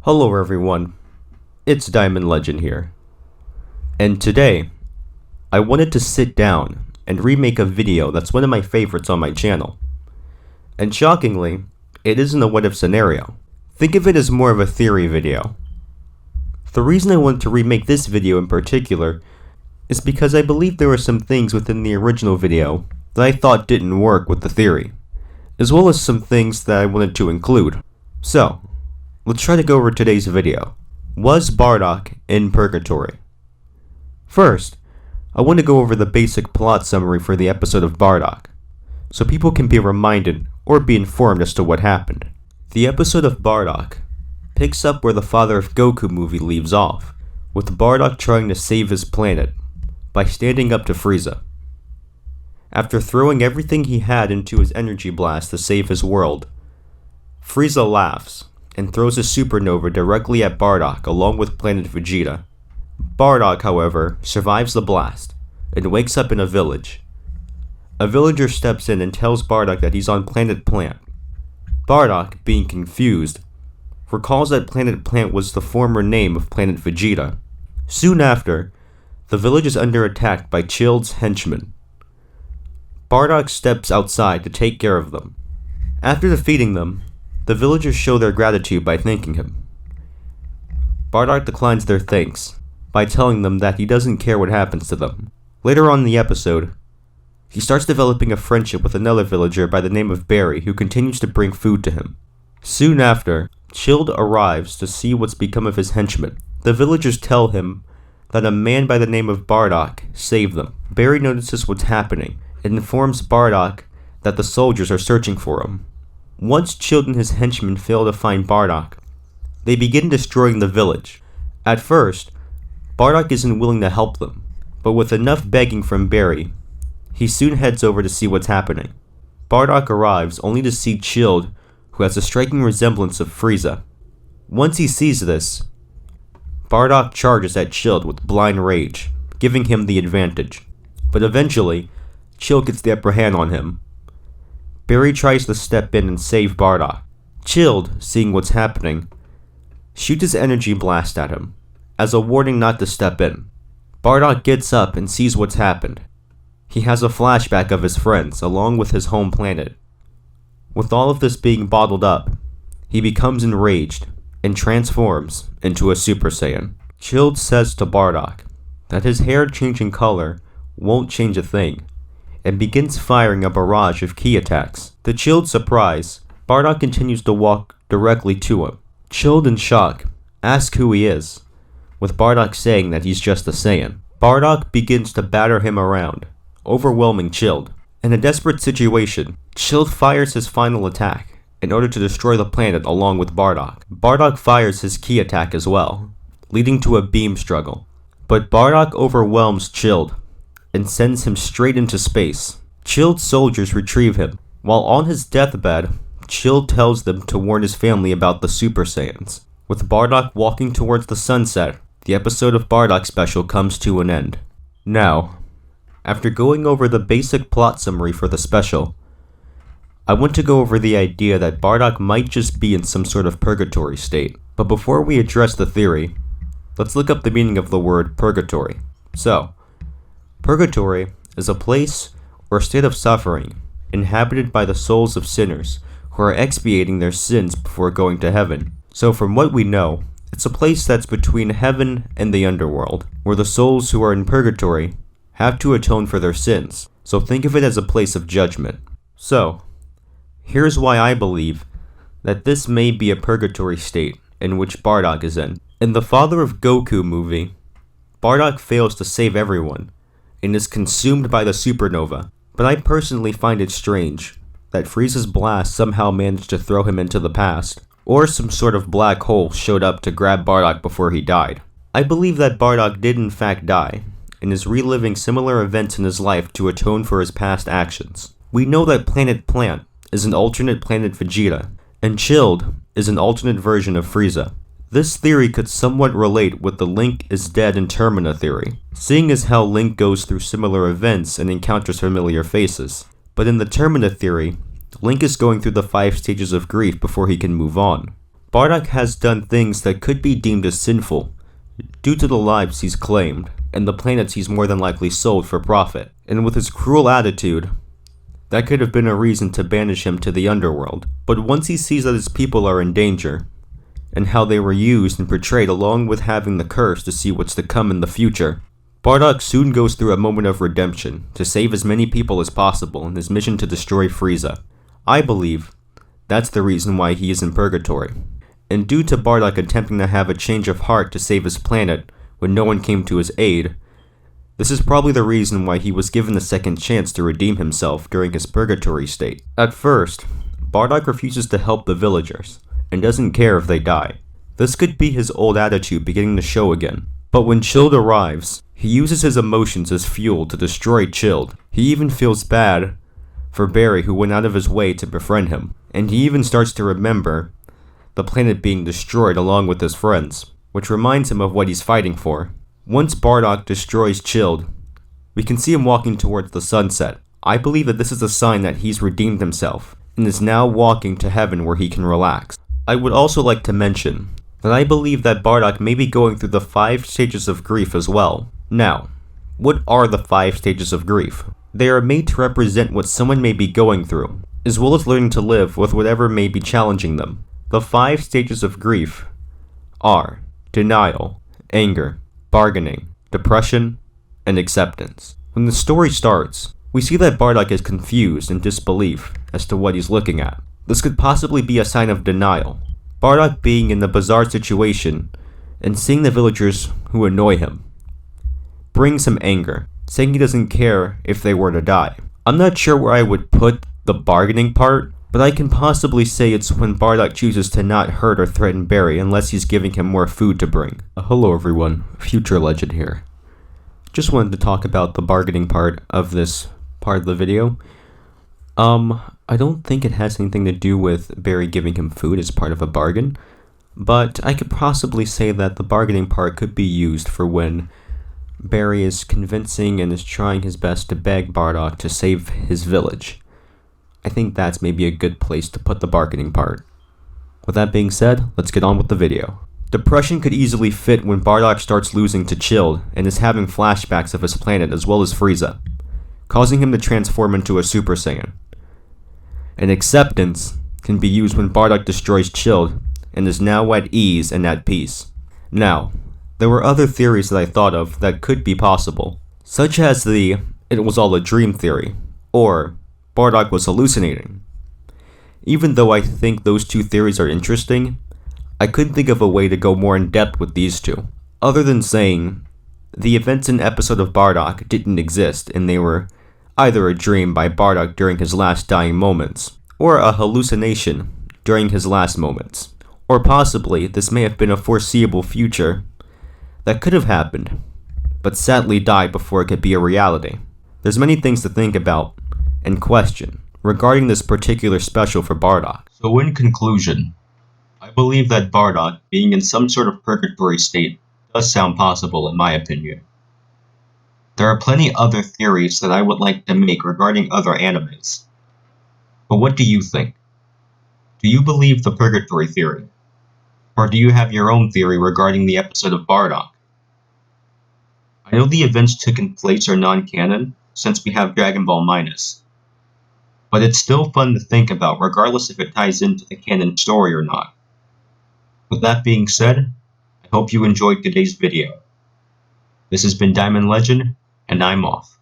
Hello everyone, it's Diamond Legend here, and today I wanted to sit down and remake a video that's one of my favorites on my channel. And shockingly, it isn't a what if scenario. Think of it as more of a theory video. The reason I wanted to remake this video in particular is because I believe there were some things within the original video that I thought didn't work with the theory, as well as some things that I wanted to include. So, let's try to go over today's video. Was Bardock in Purgatory? First, I want to go over the basic plot summary for the episode of Bardock, so people can be reminded or be informed as to what happened. The episode of Bardock picks up where the Father of Goku movie leaves off, with Bardock trying to save his planet by standing up to Frieza. After throwing everything he had into his energy blast to save his world, Frieza laughs and throws a supernova directly at Bardock along with planet Vegeta. Bardock, however, survives the blast and wakes up in a village. A villager steps in and tells Bardock that he's on planet Plant. Bardock, being confused, recalls that planet Plant was the former name of planet Vegeta. Soon after, the village is under attack by Child's henchmen. Bardock steps outside to take care of them. After defeating them, the villagers show their gratitude by thanking him. Bardock declines their thanks by telling them that he doesn't care what happens to them. Later on in the episode, he starts developing a friendship with another villager by the name of Barry, who continues to bring food to him. Soon after, Child arrives to see what's become of his henchmen. The villagers tell him that a man by the name of Bardock saved them. Barry notices what's happening and informs Bardock that the soldiers are searching for him. Once Child and his henchmen fail to find Bardock, they begin destroying the village. At first, Bardock isn't willing to help them, but with enough begging from Barry, he soon heads over to see what's happening. Bardock arrives only to see Child, who has a striking resemblance of Frieza. Once he sees this, Bardock charges at Child with blind rage, giving him the advantage. But eventually, Child gets the upper hand on him. Barry tries to step in and save Bardock. Child, seeing what's happening, shoots his energy blast at him, as a warning not to step in. Bardock gets up and sees what's happened. He has a flashback of his friends, along with his home planet. With all of this being bottled up, he becomes enraged and transforms into a Super Saiyan. Child says to Bardock that his hair changing color won't change a thing, and begins firing a barrage of ki attacks. To Child's surprise, Bardock continues to walk directly to him. Child, in shock, asks who he is, with Bardock saying that he's just a Saiyan. Bardock begins to batter him around, overwhelming Child. In a desperate situation, Child fires his final attack in order to destroy the planet along with Bardock. Bardock fires his ki attack as well, leading to a beam struggle. But Bardock overwhelms Child and sends him straight into space. Child's soldiers retrieve him. While on his deathbed, Child tells them to warn his family about the Super Saiyans. With Bardock walking towards the sunset, the episode of Bardock special comes to an end. Now, after going over the basic plot summary for the special, I want to go over the idea that Bardock might just be in some sort of purgatory state. But before we address the theory, let's look up the meaning of the word purgatory. So, purgatory is a place or state of suffering inhabited by the souls of sinners who are expiating their sins before going to heaven. So from what we know, it's a place that's between heaven and the underworld, where the souls who are in purgatory have to atone for their sins. So think of it as a place of judgment. So, here's why I believe that this may be a purgatory state in which Bardock is in. In the Father of Goku movie, Bardock fails to save everyone and is consumed by the supernova, but I personally find it strange that Frieza's blast somehow managed to throw him into the past, or some sort of black hole showed up to grab Bardock before he died. I believe that Bardock did in fact die, and is reliving similar events in his life to atone for his past actions. We know that planet Plant is an alternate planet Vegeta, and Child is an alternate version of Frieza. This theory could somewhat relate with the Link is dead in Termina theory, seeing as how Link goes through similar events and encounters familiar faces. But in the Termina theory, Link is going through the 5 stages of grief before he can move on. Bardock has done things that could be deemed as sinful due to the lives he's claimed and the planets he's more than likely sold for profit. And with his cruel attitude, that could have been a reason to banish him to the underworld. But once he sees that his people are in danger, and how they were used and portrayed along with having the curse to see what's to come in the future, Bardock soon goes through a moment of redemption to save as many people as possible in his mission to destroy Frieza. I believe that's the reason why he is in Purgatory. And due to Bardock attempting to have a change of heart to save his planet when no one came to his aid, this is probably the reason why he was given a second chance to redeem himself during his Purgatory state. At first, Bardock refuses to help the villagers, and doesn't care if they die. This could be his old attitude beginning to show again. But when Chilled arrives, he uses his emotions as fuel to destroy Chilled. He even feels bad for Barry, who went out of his way to befriend him, and he even starts to remember the planet being destroyed along with his friends, which reminds him of what he's fighting for. Once Bardock destroys Chilled, we can see him walking towards the sunset. I believe that this is a sign that he's redeemed himself, and is now walking to heaven where he can relax. I would also like to mention that I believe that Bardock may be going through the 5 stages of grief as well. Now, what are the 5 stages of grief? They are made to represent what someone may be going through, as well as learning to live with whatever may be challenging them. The 5 stages of grief are denial, anger, bargaining, depression, and acceptance. When the story starts, we see that Bardock is confused in disbelief as to what he's looking at. This could possibly be a sign of denial. Bardock being in the bizarre situation and seeing the villagers who annoy him brings him anger, saying he doesn't care if they were to die. I'm not sure where I would put the bargaining part, but I can possibly say it's when Bardock chooses to not hurt or threaten Barry unless he's giving him more food to bring. Hello everyone, Future Legend here. Just wanted to talk about the bargaining part of this part of the video. I don't think it has anything to do with Barry giving him food as part of a bargain, but I could possibly say that the bargaining part could be used for when Barry is convincing and is trying his best to beg Bardock to save his village. I think that's maybe a good place to put the bargaining part. With that being said, let's get on with the video. Depression could easily fit when Bardock starts losing to Chilled and is having flashbacks of his planet as well as Frieza, causing him to transform into a Super Saiyan. And acceptance can be used when Bardock destroys Chilled and is now at ease and at peace. Now, there were other theories that I thought of that could be possible, such as the "it was all a dream" theory, or Bardock was hallucinating. Even though I think those two theories are interesting, I couldn't think of a way to go more in depth with these two, other than saying the events in episode of Bardock didn't exist and they were either a dream by Bardock during his last dying moments, or a hallucination during his last moments, or possibly this may have been a foreseeable future that could have happened, but sadly died before it could be a reality. There's many things to think about and question regarding this particular special for Bardock. So in conclusion, I believe that Bardock being in some sort of purgatory state does sound possible in my opinion. There are plenty other theories that I would like to make regarding other animes. But what do you think? Do you believe the purgatory theory? Or do you have your own theory regarding the episode of Bardock? I know the events taking place are non-canon, since we have Dragon Ball Minus. But it's still fun to think about regardless if it ties into the canon story or not. With that being said, I hope you enjoyed today's video. This has been Diamond Legend, and I'm off.